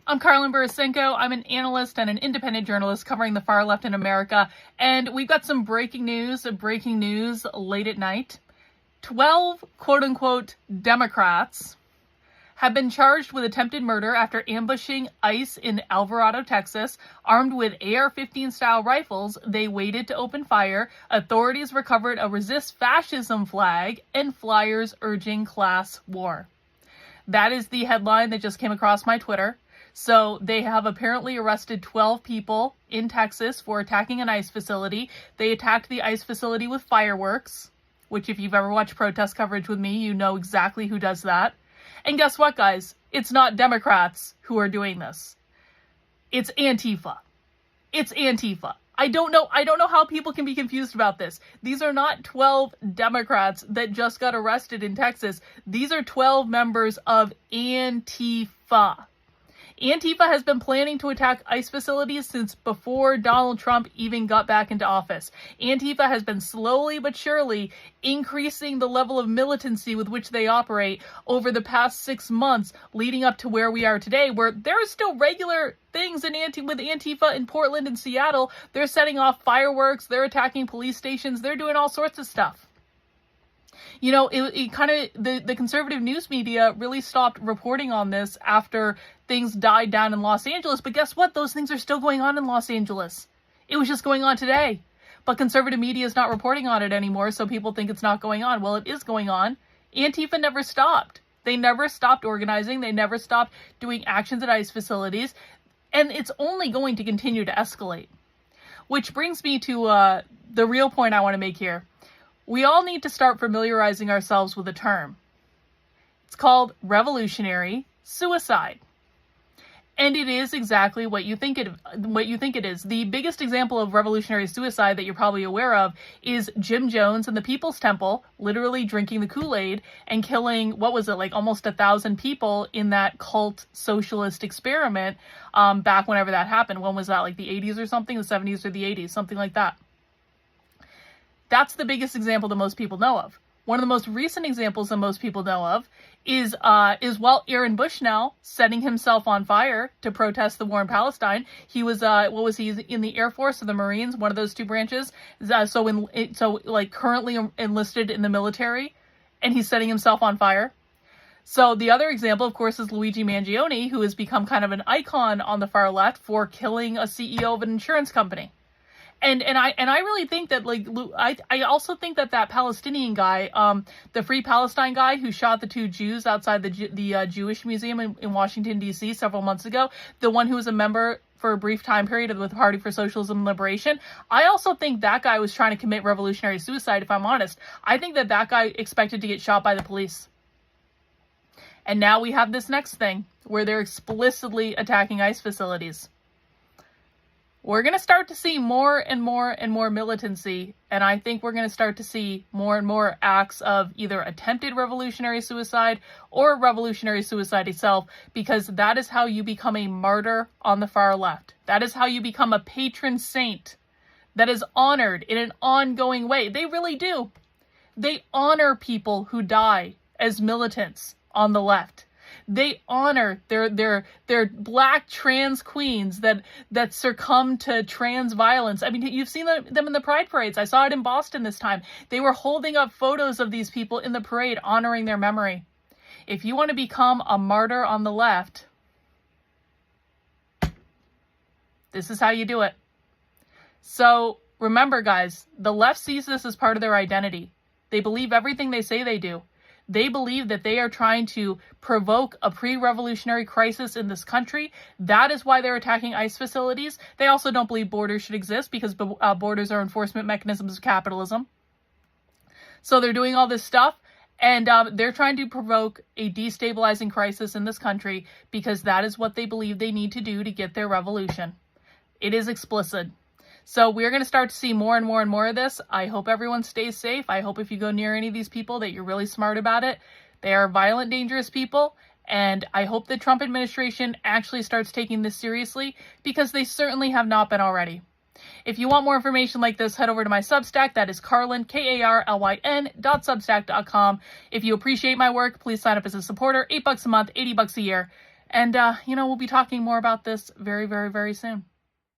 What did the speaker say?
I'm Carlin Burisenko. I'm an analyst and an independent journalist covering the far left in America. And we've got some breaking news late at night. 12 quote-unquote Democrats have been charged with attempted murder after ambushing ICE in Alvarado, Texas. Armed with AR-15 style rifles, they waited to open fire. Authorities recovered a resist fascism flag and flyers urging class war. That is the headline that just came across my Twitter. So they have apparently arrested 12 people in Texas for attacking an ICE facility. They attacked the ICE facility with fireworks, which if you've ever watched protest coverage with me, you know exactly who does that. And guess what, guys? It's not Democrats who are doing this. It's Antifa. It's Antifa. I don't know how people can be confused about this. These are not 12 Democrats that just got arrested in Texas. These are 12 members of Antifa. Antifa has been planning to attack ICE facilities since before Donald Trump even got back into office. Antifa has been slowly but surely increasing the level of militancy with which they operate over the past 6 months, leading up to where we are today, where there are still regular things with Antifa in Portland and Seattle. They're setting off fireworks, they're attacking police stations, they're doing all sorts of stuff. You know, the conservative news media really stopped reporting on this after things died down in Los Angeles. But guess what? Those things are still going on in Los Angeles. It was just going on today. But conservative media is not reporting on it anymore, so people think it's not going on. Well, it is going on. Antifa never stopped. They never stopped organizing. They never stopped doing actions at ICE facilities. And it's only going to continue to escalate. Which brings me to the real point I want to make here. We all need to start familiarizing ourselves with a term. It's called revolutionary suicide. And it is exactly what you think it is. The biggest example of revolutionary suicide that you're probably aware of is Jim Jones and the People's Temple literally drinking the Kool-Aid and killing, almost 1,000 people in that cult socialist experiment back whenever that happened. When was that, the 80s or something? The 70s or the 80s, something like that. That's the biggest example that most people know of. One of the most recent examples that most people know of is Aaron Bushnell setting himself on fire to protest the war in Palestine. He was in the Air Force or the Marines, one of those two branches. Currently enlisted in the military, and he's setting himself on fire. So the other example, of course, is Luigi Mangione, who has become kind of an icon on the far left for killing a CEO of an insurance company. And I really think that I also think that Palestinian guy, the Free Palestine guy who shot the 2 Jews outside the Jewish Museum in Washington D.C. several months ago, the one who was a member for a brief time period with the Party for Socialism and Liberation, I also think that guy was trying to commit revolutionary suicide. If I'm honest, I think that guy expected to get shot by the police. And now we have this next thing where they're explicitly attacking ICE facilities. We're going to start to see more and more and more militancy, and I think we're going to start to see more and more acts of either attempted revolutionary suicide or revolutionary suicide itself, because that is how you become a martyr on the far left. That is how you become a patron saint that is honored in an ongoing way. They really do. They honor people who die as militants on the left. They honor their black trans queens that succumb to trans violence. I mean, you've seen them in the pride parades. I saw it in Boston this time. They were holding up photos of these people in the parade, honoring their memory. If you want to become a martyr on the left, this is how you do it. So remember, guys, the left sees this as part of their identity. They believe everything they say they do. They believe that they are trying to provoke a pre-revolutionary crisis in this country. That is why they're attacking ICE facilities. They also don't believe borders should exist because borders are enforcement mechanisms of capitalism. So they're doing all this stuff, and they're trying to provoke a destabilizing crisis in this country because that is what they believe they need to do to get their revolution. It is explicit. So we're going to start to see more and more and more of this. I hope everyone stays safe. I hope if you go near any of these people that you're really smart about it. They are violent, dangerous people. And I hope the Trump administration actually starts taking this seriously because they certainly have not been already. If you want more information like this, head over to my Substack. That is Carlin, KARLYN.substack.com. If you appreciate my work, please sign up as a supporter. $8 a month, $80 a year. And, we'll be talking more about this very, very, very soon.